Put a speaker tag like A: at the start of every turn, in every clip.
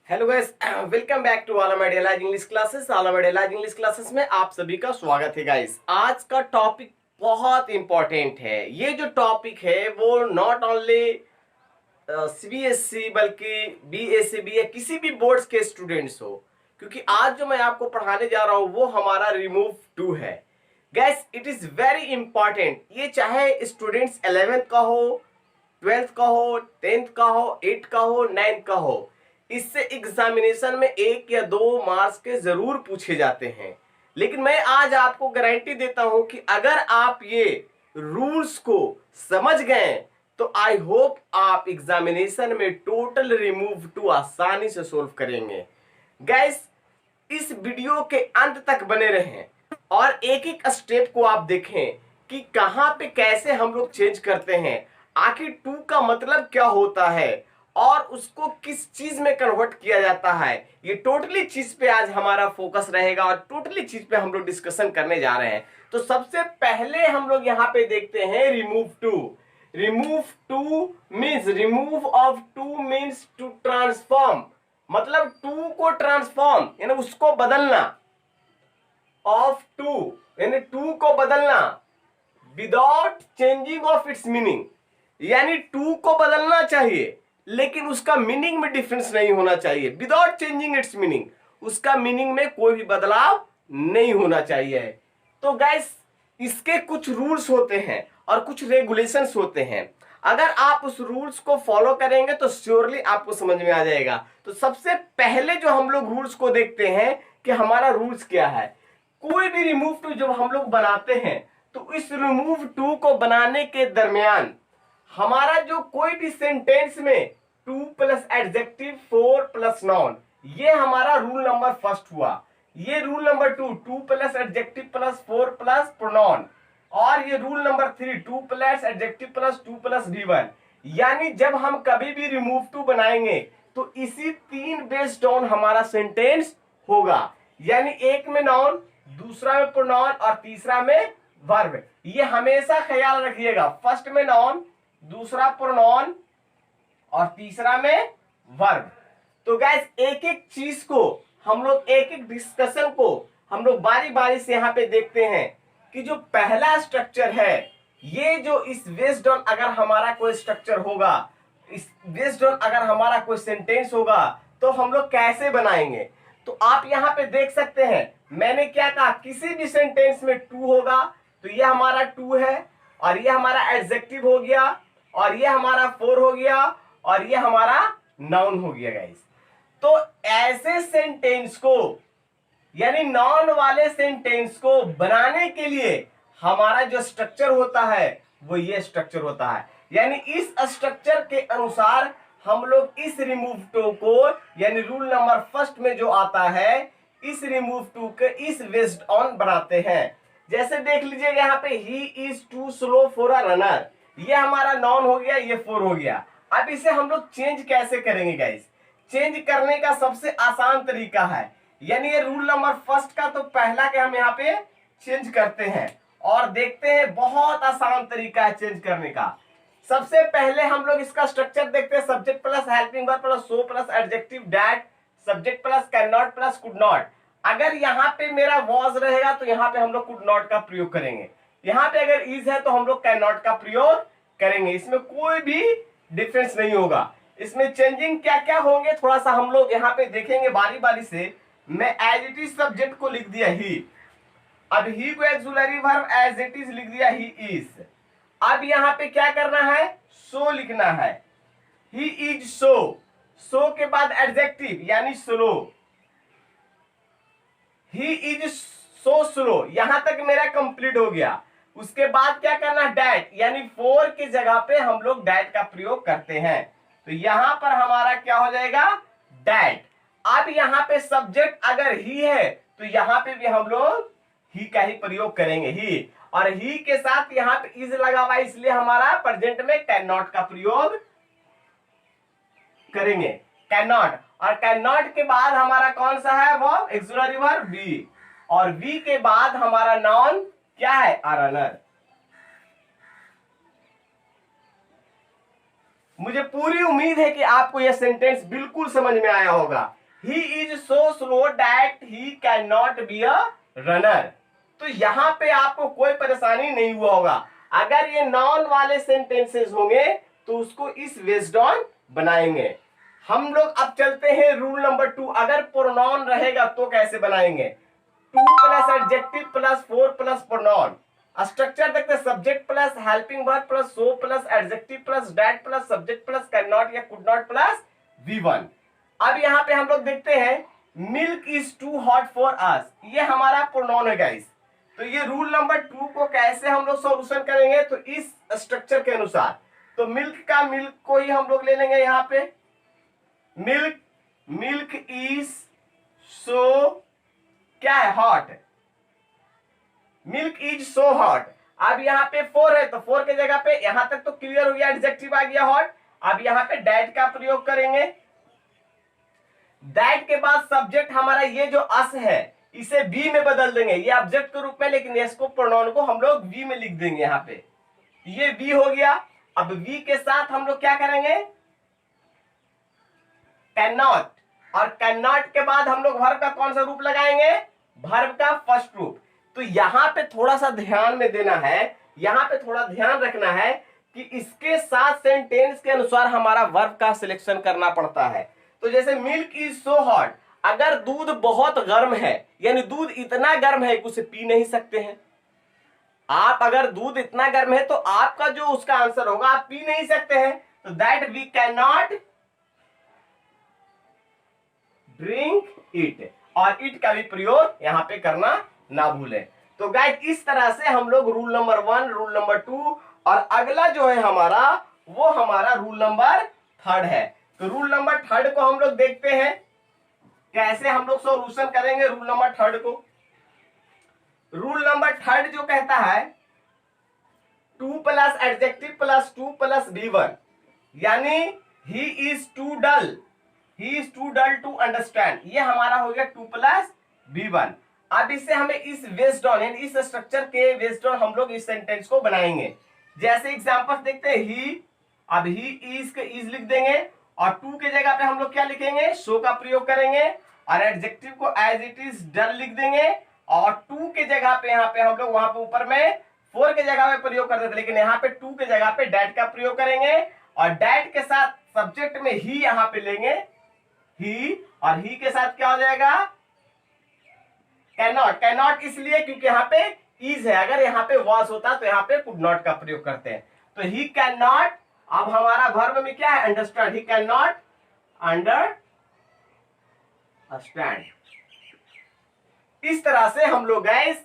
A: Hello guys, welcome back to Alam Idealize English classes. Alam Idealize English classes में आप सभी का स्वागत है गाइस। आज का टॉपिक बहुत इंपॉर्टेंट है। ये जो टॉपिक है वो नॉट ओनली सीबीएसई बल्कि बीएसई या किसी भी बोर्ड्स के स्टूडेंट्स हो, क्योंकि आज जो मैं आपको पढ़ाने जा रहा हूं वो हमारा रिमूव टू है। Gas, it is very important. ये चाहे स्टूडेंट्स 11th का हो, 12th का हो, 10th का हो, 8th का हो, 9th का हो, इससे एग्जामिनेशन में 1 या 2 मार्क्स के जरूर पूछे जाते हैं। लेकिन मैं आज आपको गारंटी देता हूं कि अगर आप ये रूल्स को समझ गए तो आई होप आप एग्जामिनेशन में टोटल रिमूव टू आसानी से सोल्व करेंगे। गैस, इस वीडियो के अंत तक बने रहें और एक एक स्टेप को आप देखें कि कहां पे कैसे हम लोग चेंज करते हैं, आखिर टू का मतलब क्या होता है और उसको किस चीज में कन्वर्ट किया जाता है। ये टोटली चीज पे आज हमारा फोकस रहेगा और टोटली चीज पे हम लोग डिस्कशन करने जा रहे हैं। तो सबसे पहले हम लोग यहाँ पे देखते हैं remove too. Remove too means remove of too means to transform, मतलब टू को ट्रांसफॉर्म यानी उसको बदलना, ऑफ टू यानी टू को बदलना without changing of its meaning, यानी टू को बदलना चाहिए लेकिन उसका मीनिंग में डिफरेंस नहीं होना चाहिए। विदाउट चेंजिंग इट्स मीनिंग, उसका मीनिंग में कोई भी बदलाव नहीं होना चाहिए। तो गाइस, इसके कुछ रूल्स होते हैं और कुछ रेगुलेशंस होते हैं। अगर आप उस रूल्स को फॉलो करेंगे तो श्योरली आपको समझ में आ जाएगा। तो सबसे पहले जो हम लोग रूल्स को देखते हैं कि हमारा रूल्स क्या है। कोई भी रिमूव टू जब हम लोग बनाते हैं तो इस रिमूव टू को बनाने के दरमियान हमारा जो कोई भी सेंटेंस में two plus adjective 4 plus noun, ये हमारा रूल नंबर फर्स्ट हुआ। ये rule number two plus adjective plus 4 plus pronoun, और ये rule number 3 two plus adjective plus 2 plus V1. यानी जब हम कभी भी रिमूव टू बनाएंगे तो इसी 3 बेस्ड ऑन हमारा सेंटेंस होगा। यानी एक में नाउन, दूसरा में प्रोनाउन और तीसरा में वर्ब। ये हमेशा ख्याल रखिएगा, फर्स्ट में नाउन, दूसरा प्रोनाउन और तीसरा में वर्ब। तो गाइस, एक एक चीज को हम लोग, एक एक डिस्कशन को हम लोग बारी बारी से यहाँ पे देखते हैं कि जो पहला स्ट्रक्चर है, ये जो इस बेस्ड ऑन अगर हमारा कोई स्ट्रक्चर होगा, इस बेस्ड ऑन अगर हमारा कोई सेंटेंस होगा तो हम लोग कैसे बनाएंगे। तो आप यहाँ पे देख सकते हैं, मैंने क्या कहा, किसी भी सेंटेंस में टू होगा तो ये हमारा टू है, और ये हमारा एडजेक्टिव हो गया, और ये हमारा 4 हो गया, और ये हमारा नाउन हो गया गाइस। तो ऐसे सेंटेंस को यानी नॉन वाले सेंटेंस को बनाने के लिए हमारा जो स्ट्रक्चर होता है वो ये स्ट्रक्चर होता है। यानी इस स्ट्रक्चर के अनुसार हम लोग इस रिमूव टू को, यानी रूल नंबर फर्स्ट में जो आता है, इस रिमूव टू के इस बेस्ड ऑन बनाते हैं। जैसे देख लीजिएगा यहाँ पे, he is too slow for a runner, ये हमारा नॉन हो गया, ये 4 हो गया। अब इसे हम लोग चेंज कैसे करेंगे गाइस। चेंज करने का सबसे आसान तरीका है, यानी ये रूल नंबर फर्स्ट का तो पहला के हम यहाँ पे चेंज करते हैं और देखते हैं, बहुत आसान तरीका है चेंज करने का। सबसे पहले हम लोग इसका स्ट्रक्चर देखते हैं, subject plus helping verb plus so plus adjective that, subject plus can not plus could not. अगर यहाँ पे मेरा वॉज रहेगा तो यहाँ पे हम लोग कुड नॉट का प्रयोग करेंगे, यहाँ पे अगर इज है तो हम लोग कैन नॉट का प्रयोग करेंगे। इसमें कोई भी डिफरेंस नहीं होगा। इसमें चेंजिंग क्या क्या होंगे थोड़ा सा हम लोग यहाँ पे देखेंगे बारी बारी से। मैं एज इट इज सब्जेक्ट को लिख दिया ही, अब ही को auxiliary verb as it is लिख दिया ही इज। अब यहाँ पे क्या करना है, सो लिखना है, ही इज सो, सो के बाद एडजेक्टिव यानी slow, he is so slow, यहां तक मेरा कंप्लीट हो गया। उसके बाद क्या करना, डैट, यानी 4 की जगह पे हम लोग डैट का प्रयोग करते हैं, तो यहां पर हमारा क्या हो जाएगा, डैट। अब यहाँ पे सब्जेक्ट अगर ही है तो यहाँ पे भी हम लोग ही का ही प्रयोग करेंगे, ही, और ही के साथ यहाँ पे इज लगा हुआ, इसलिए हमारा प्रेजेंट में कैन नॉट का प्रयोग करेंगे, कैन नॉट। और कैन नॉट के बाद हमारा कौन सा है, वो एक्सुलरी वर्ब बी, और बी के बाद हमारा नाउन क्या है, अ रनर। मुझे पूरी उम्मीद है कि आपको यह सेंटेंस बिल्कुल समझ में आया होगा। He is so slow that he can not be a runner. तो यहां पे आपको कोई परेशानी नहीं हुआ होगा। अगर ये नॉन वाले सेंटेंसेस होंगे तो उसको इस बेस्ड ऑन बनाएंगे। हम लोग अब चलते हैं रूल नंबर 2। अगर प्रोनाउन रहेगा तो कैसे बनाएंगे? 2 plus adjective plus 4 plus pronoun. Structure देखते हैं, subject plus helping verb plus so plus adjective plus that plus subject plus can not या कुड नॉट प्लस V1। अब यहाँ पे हम लोग देखते हैं milk is too hot for us, ये हमारा प्रोनाउन है गाइस। तो ये रूल नंबर 2 को कैसे हम लोग सॉल्यूशन करेंगे? तो इस स्ट्रक्चर के अनुसार, तो मिल्क का मिल्क को ही हम लोग ले लेंगे यहाँ पे, मिल्क, मिल्क इज सो क्या है? Hot, milk is so hot. अब यहाँ पे 4 है तो 4 के जगह पे, यहां तक तो क्लियर हो गया, एडजेक्टिव आ गया हॉट। अब यहाँ पे दैट का प्रयोग करेंगे। दैट के बाद सब्जेक्ट हमारा ये जो अस है इसे बी में बदल देंगे, ये ऑब्जेक्ट के रूप में, लेकिन इसको प्रोनाउन को हम लोग वी में लिख देंगे। यहाँ पे ये वी हो गया। अब वी के साथ हम लोग क्या करेंगे? कैन नॉट, और कैन नॉट के बाद हम लोग वर्ब का कौन सा रूप लगाएंगे? वर्ब का फर्स्ट रूप। तो यहां पे थोड़ा सा ध्यान में देना है, यहां पे थोड़ा ध्यान रखना है कि इसके साथ सेंटेंस के अनुसार हमारा वर्ब का सिलेक्शन करना पड़ता है। तो जैसे मिल्क इज सो हॉट, अगर दूध बहुत गर्म है, यानी दूध इतना गर्म है कि उसे पी नहीं सकते हैं आप। अगर दूध इतना गर्म है तो आपका जो उसका आंसर होगा, आप पी नहीं सकते हैं। तो that we can not drink it, और इट का भी प्रयोग यहां पे करना ना भूलें। तो गाइस इस तरह से हम लोग रूल नंबर 1, रूल नंबर 2, और अगला जो है हमारा, वो हमारा रूल नंबर 3 है। तो रूल नंबर 3 को हम लोग देखते हैं कैसे हम लोग सॉल्यूशन करेंगे रूल नंबर 3 को। रूल नंबर 3 जो कहता है 2 plus adjective plus 2 plus V1, यानी he is too dull, he is too dull to understand, ये हमारा हो गया 2 प्लस V1। अब इसे हमें इस बेस्ड ऑन, यानी इस स्ट्रक्चर के बेस्ड ऑन हम लोग इस सेंटेंस को बनाएंगे। जैसे एग्जांपल्स देखते हैं, ही, अब ही इज के इज लिख देंगे, और टू के जगह पे हम लोग क्या लिखेंगे? सो का प्रयोग करेंगे, और एडजेक्टिव को एज इट इज डल लिख देंगे, और टू के जगह पे यहाँ पे हम लोग वहां पे ऊपर में 4 के जगह पे प्रयोग करते थे, लेकिन यहाँ पे 2 के जगह पे डैट का प्रयोग करेंगे, और डैट के साथ सब्जेक्ट में ही यहाँ पे लेंगे, ही, और ही के साथ क्या हो जाएगा? Can not. कैन नॉट इसलिए क्योंकि यहाँ पे इज है, अगर यहाँ पे वॉज होता तो यहाँ पे कुड नॉट का प्रयोग करते हैं। तो ही कैन नॉट, अब हमारा वर्ब में क्या है? Understand, he can not understand. इस तरह से हम लोग गाइस,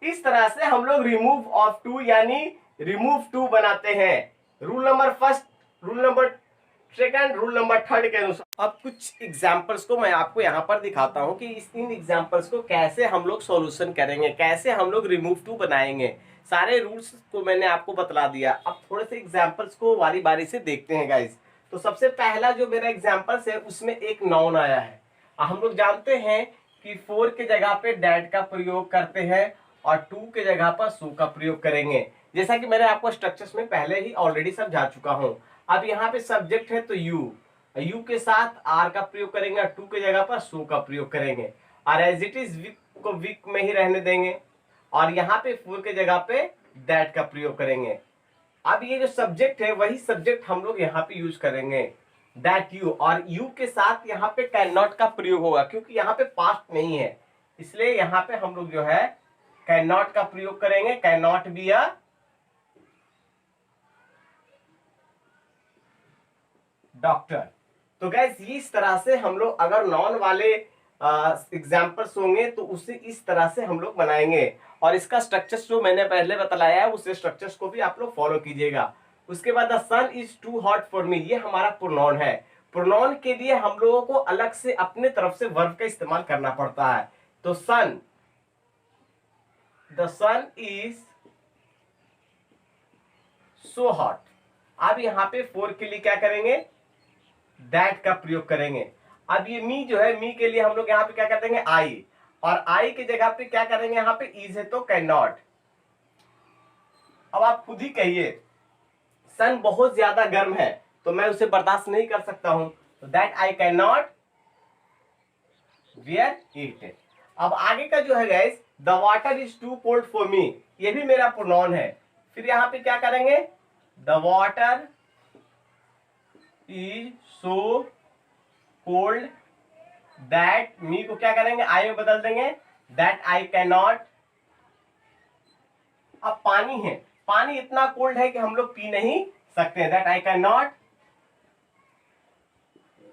A: इस तरह से हम लोग रिमूव ऑफ टू यानी रिमूव टू बनाते हैं। Rule number 1, rule number 2, rule number 3 के अनुसार। अब कुछ एग्जांपल्स को मैं आपको यहाँ पर दिखाता हूँ कि इन एग्जांपल्स को कैसे हम लोग सॉल्यूशन करेंगे, कैसे हम लोग रिमूव टू बनाएंगे। सारे रूल्स को मैंने आपको बतला दिया। अब थोड़े से एग्जांपल्स को बारी बारी से देखते हैं गाइस। तो सबसे पहला जो मेरा एग्जांपल्स है उसमें एक नाउन आया है। हम लोग जानते हैं कि 4 के जगह पे डैट का प्रयोग करते हैं, और 2 के जगह पर सो का प्रयोग करेंगे, जैसा कि मैंने आपको स्ट्रक्चर्स में पहले ही ऑलरेडी समझा चुका हूं। अब यहाँ पे सब्जेक्ट है तो यू के साथ आर का प्रयोग करेंगे, 2 के जगह पर सो का प्रयोग करेंगे, और एज इट इज वीक को वीक में ही रहने देंगे, और यहाँ पे 4 के जगह पे दैट का प्रयोग करेंगे। अब ये जो सब्जेक्ट है वही सब्जेक्ट हम लोग यहाँ पे यूज करेंगे, दैट यू, और यू के साथ यहाँ पे कैन नॉट का प्रयोग होगा, क्योंकि यहाँ पे पास्ट नहीं है, इसलिए यहाँ पे हम लोग जो है कैन नॉट का प्रयोग करेंगे। Can not be a doctor. तो गैस इस तरह से हम लोग अगर नॉन वाले एग्जाम्पल्स होंगे तो उसे इस तरह से हम लोग बनाएंगे, और इसका स्ट्रक्चर्स जो मैंने पहले बतलाया है उस स्ट्रक्चर्स को भी आप लोग फॉलो कीजिएगा। उसके बाद the sun is too hot for me, ये हमारा प्रोनाउन है। प्रोनाउन के लिए हम लोगों को अलग से अपने तरफ से वर्ब का इस्तेमाल करना पड़ता है। तो sun, the sun is so hot. अब यहाँ पे 4 के लिए क्या करेंगे? दैट का प्रयोग करेंगे। अब ये मी जो है, मी के लिए हम लोग यहाँ पे क्या कर देंगे? आई, और आई की जगह पे क्या करेंगे? यहाँ पे इज है तो कैन नॉट। अब आप खुद ही कहिए, सन बहुत ज्यादा गर्म है तो मैं उसे बर्दाश्त नहीं कर सकता हूं, तो that I can not wear it. अब आगे का जो है guys, the water is too cold for me, ये भी मेरा प्रोनाउन है। फिर यहाँ पे क्या करेंगे, the water is so cold that, मी को क्या करेंगे, आई में बदल देंगे, दैट आई कैन नॉट। अब पानी है, पानी इतना कोल्ड है कि हम लोग पी नहीं सकते, that I can not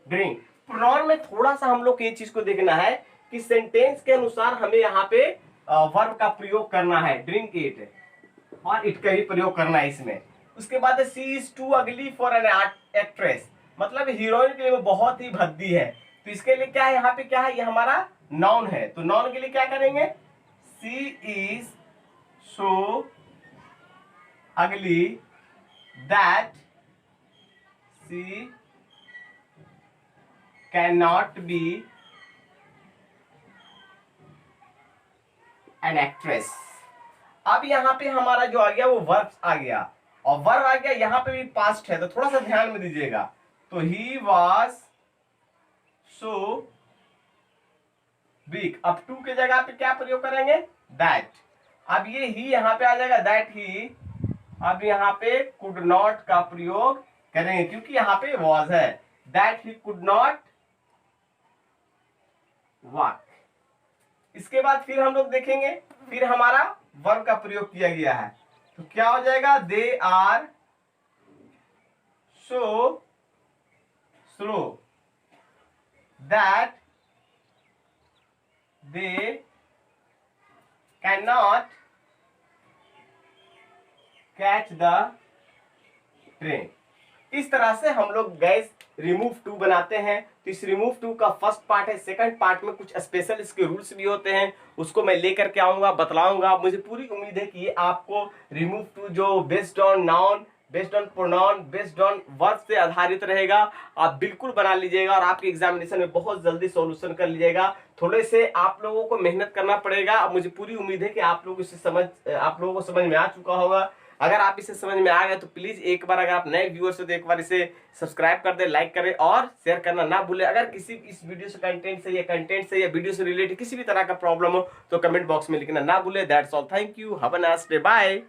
A: drink. Pronoun में थोड़ा सा हम लोग को ये चीज को देखना है कि सेंटेंस के अनुसार हमें यहाँ पे वर्ब का प्रयोग करना है, ड्रिंक इट, और इट का ही प्रयोग करना है इसमें। उसके बाद सी इज टू अगली फॉर एन एक्ट्रेस, मतलब हीरोइन के लिए वो बहुत ही भद्दी है। तो इसके लिए क्या है, यहाँ पे क्या है, ये हमारा नाउन है। तो नाउन के लिए क्या करेंगे, सी is so ugly that she can not be an actress. अब यहाँ पे हमारा जो आ गया वो वर्ब आ गया, और वर्ब आ गया यहाँ पे भी पास्ट है, तो थोड़ा सा ध्यान में दीजिएगा। तो ही वॉज सो वीक, अब टू के जगह पे क्या प्रयोग करेंगे, दैट। अब ये ही यहाँ पे आ जाएगा, दैट ही। अब यहाँ पे कुड नॉट का प्रयोग करेंगे क्योंकि यहाँ पे वॉज है, that he could not walk. इसके बाद फिर हम लोग देखेंगे, फिर हमारा वर्ब का प्रयोग किया गया है, तो क्या हो जाएगा, they are so slow that they can not catch the train. इस तरह से हम लोग गैस रिमूव टू बनाते हैं। तो इस रिमूव टू का फर्स्ट पार्ट है, सेकंड पार्ट में कुछ स्पेशल इसके रूल्स भी होते हैं, उसको मैं लेकर के आऊंगा, बतलाऊंगा। मुझे पूरी उम्मीद है कि ये आपको रिमूव टू जो based on noun, based on pronoun, based on verb से आधारित रहेगा, आप बिल्कुल बना लीजिएगा और आपके एग्जामिनेशन में बहुत जल्दी सॉल्यूशन कर लीजिएगा। थोड़े से आप लोगों को मेहनत करना पड़ेगा। मुझे पूरी उम्मीद है कि आप लोगों को समझ में आ चुका होगा। अगर आप इसे समझ में आ गए तो प्लीज एक बार, अगर आप नए व्यूअर्स हो तो एक बार इसे सब्सक्राइब कर दे, लाइक करें और शेयर करना ना भूलें। अगर किसी इस वीडियो से कंटेंट से या वीडियो से रिलेटेड किसी भी तरह का प्रॉब्लम हो तो कमेंट बॉक्स में लिखना ना भूलें। That's all, thank you, have a nice day, bye.